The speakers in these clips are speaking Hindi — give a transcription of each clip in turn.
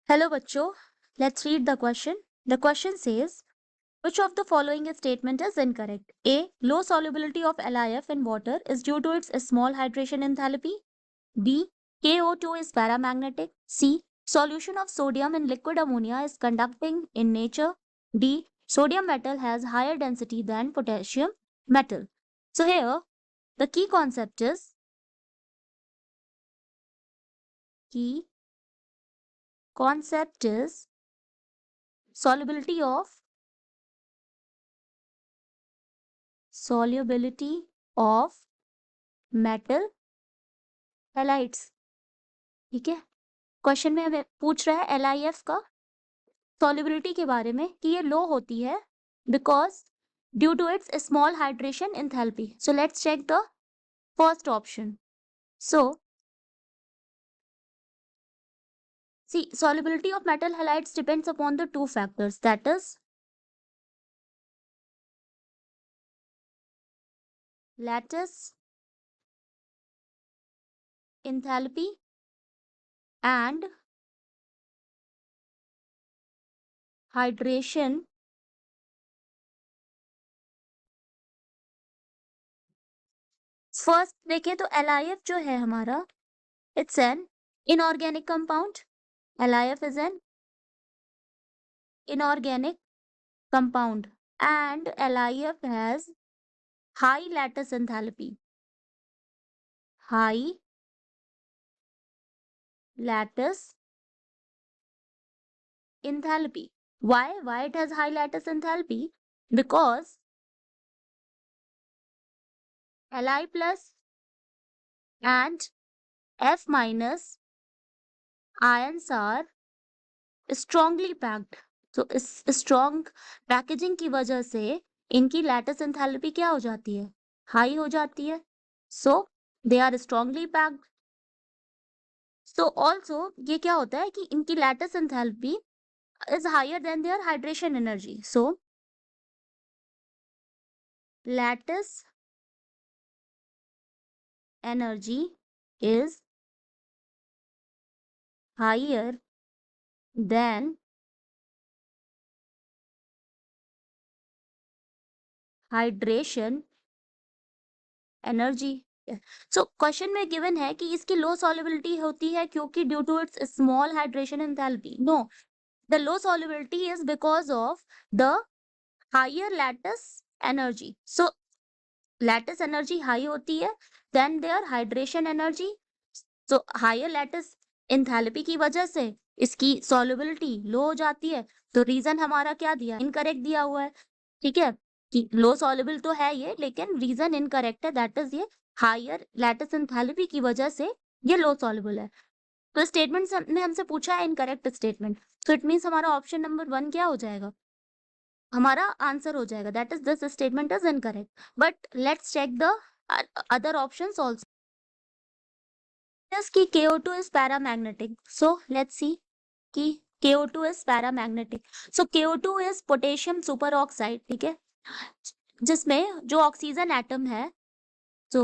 Hello, bachcho. Let's read the question. The question says, which of the following statement is incorrect? A. Low solubility of LiF in water is due to its small hydration enthalpy. B. KO2 is paramagnetic. C. Solution of sodium in liquid ammonia is conducting in nature. D. Sodium metal has higher density than potassium metal. So here, the key concept is solubility of metal halides. ठीक है, क्वेश्चन में हमें पूछ रहा है LiF का सॉल्युबिलिटी के बारे में कि ये लो होती है because due to its small hydration enthalpy. So let's check the first option. So see, solubility of metal halides depends upon the two factors, that is lattice enthalpy and hydration first देखें तो LiF जो है हमारा, it's an inorganic compound. LiF is an inorganic compound and LiF has high lattice enthalpy. High lattice enthalpy. Why? Why it has high lattice enthalpy? Because Li plus and F minus ions are strongly packed. तो इस स्ट्रॉन्ग पैकेजिंग की वजह से इनकी लैटिस एंथैल्पी क्या हो जाती है? हाई हो जाती है। So they are strongly packed. So also ये क्या होता है कि इनकी lattice enthalpy is higher than their hydration energy. So lattice energy is higher than hydration energy. So question में गिवन है कि इसकी लो सॉल्युबिलिटी होती है क्योंकि due to its small hydration enthalpy. No, the low solubility is because of the higher lattice energy. So lattice energy high होती है than their hydration energy. So higher lattice enthalpy की वजह से इसकी सॉल्युबिलिटी लो हो जाती है। तो रीजन हमारा क्या दिया? इनकरेक्ट दिया हुआ है। ठीक है, कि लो सॉल्युबल तो है ये, लेकिन रीजन इनकरेक्ट है, दैट इज ये हायर लैटिस एंथैल्पी की वजह से ये लो सॉल्युबल है। तो स्टेटमेंट ने हमसे पूछा है इनकरेक्ट स्टेटमेंट, तो इट मीन्स हमारा ऑप्शन नंबर 1 क्या हो जाएगा? हमारा आंसर हो जाएगा, that is this statement is incorrect. But let's check the other options also. कि KO2 is paramagnetic. So let's see कि KO2 is paramagnetic. So KO2 is potassium superoxide, ठीक है, जिसमें जो ऑक्सीजन एटम है, so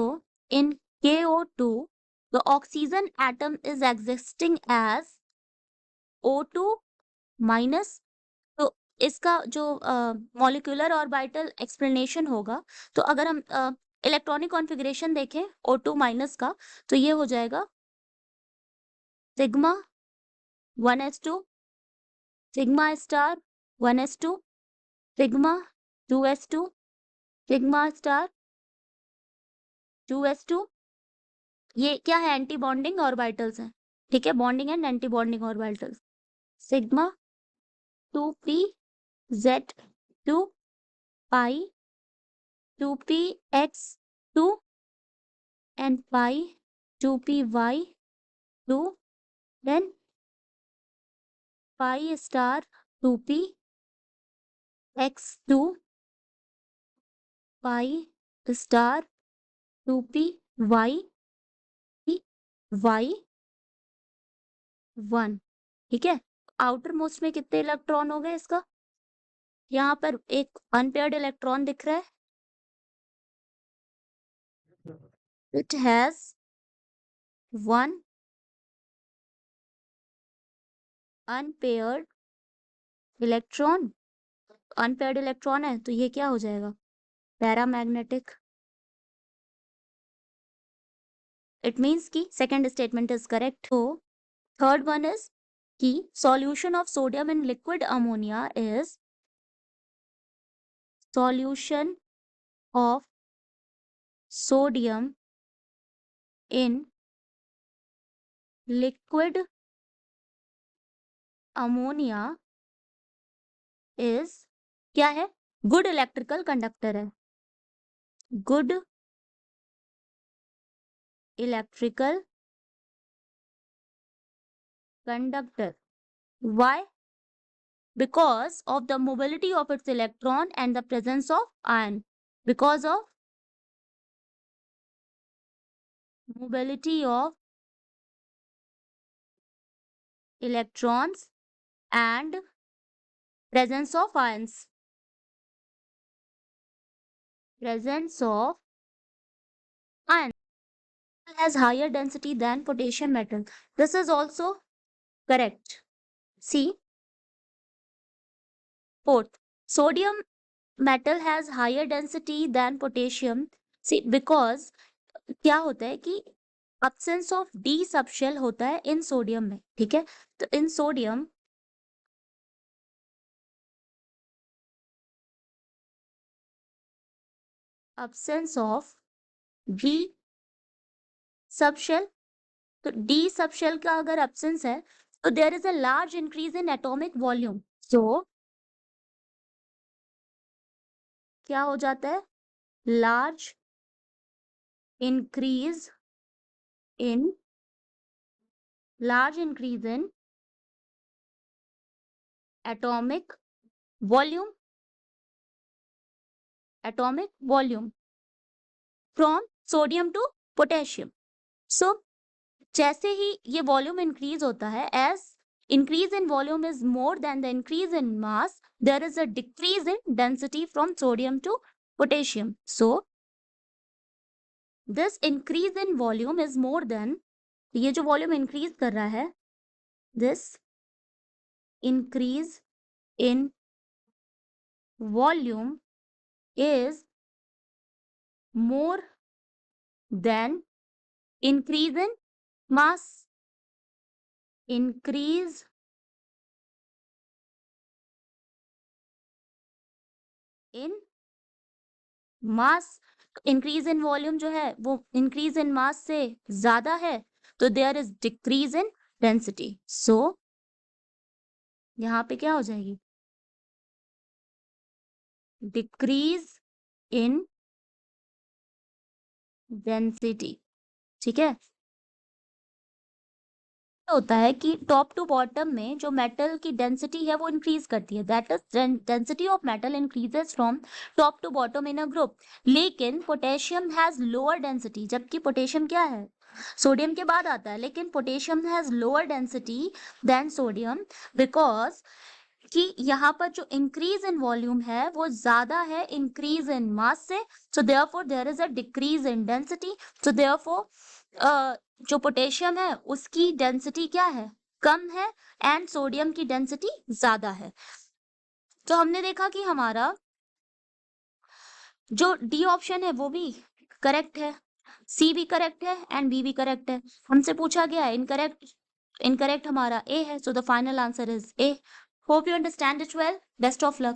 in KO2 the oxygen atom is existing as O2 minus। तो इसका जो मॉलिक्यूलर ऑर्बिटल एक्सप्लेनेशन होगा, तो अगर हम इलेक्ट्रॉनिक कॉन्फ़िगरेशन देखें O2 माइनस का, तो ये हो जाएगा sigma 1s2, sigma star 1s2, sigma 2s2, sigma star 2s2। ये क्या है? एंटी बॉन्डिंग ऑर्बिटल्स हैं। ठीक है, bonding and anti bonding orbitals. Sigma 2p z2 pi 2px2 and pi 2py2, then pi star 2p x2 pi star 2p y1। ठीक है, आउटर मोस्ट में कितने इलेक्ट्रॉन हो गए इसका? यहाँ पर एक अनपेयर्ड इलेक्ट्रॉन दिख रहा है, it has 1 unpaired electron, unpaired electron है तो ये क्या हो जाएगा, पैरामैग्नेटिक। इट मीन्स कि सेकेंड स्टेटमेंट इज करेक्ट। तो थर्ड वन इज कि solution of sodium in liquid ammonia is, solution of sodium in liquid ammonia is क्या है, गुड इलेक्ट्रिकल कंडक्टर है, good electrical conductor. Why? Because of the mobility of its electron and the presence of ion. Because of mobility of electrons and presence of ions. Presence of ion has higher density than potassium metal. This is also correct. See, fourth, sodium metal has higher density than potassium. See, because क्या होता है कि absence of D subshell होता है इन सोडियम में, ठीक है। तो इन sodium absence of D subshell, तो D subshell का अगर absence है तो there is a large increase in atomic volume. So क्या हो जाता है, large increase in atomic volume, from sodium to potassium. So जैसे ही ये वॉल्यूम इंक्रीज होता है, as increase in volume is more than the increase in mass, there is a decrease in density from sodium to potassium. So this increase in volume is more than, ये जो वॉल्यूम इंक्रीज कर रहा है, this increase in volume is more than increase in mass. Increase in mass, increase in volume जो है वो इंक्रीज इन मास से ज्यादा है, तो there is decrease in density. So यहाँ पे क्या हो जाएगी, डिक्रीज इन डेंसिटी, ठीक है। होता है कि टॉप टू बॉटम में जो मेटल की डेंसिटी है वो इंक्रीज करती है, that is density of metal increases from top to bottom in a group. लेकिन पोटेशियम हैज लोअर डेंसिटी, जबकि पोटेशियम क्या है, सोडियम के बाद आता है, लेकिन potassium has lower density than sodium, because कि यहाँ पर जो इंक्रीज इन वॉल्यूम है वो ज्यादा है इंक्रीज इन मास से, so therefore there is a decrease in density. So therefore जो पोटेशियम है उसकी डेंसिटी क्या है, कम है, एंड सोडियम की डेंसिटी ज्यादा है। तो हमने देखा कि हमारा जो डी ऑप्शन है वो भी करेक्ट है, सी भी करेक्ट है एंड बी भी करेक्ट है। हमसे पूछा गया है इनकरेक्ट हमारा ए है, so the final answer is a. Hope you understand it well, best of luck.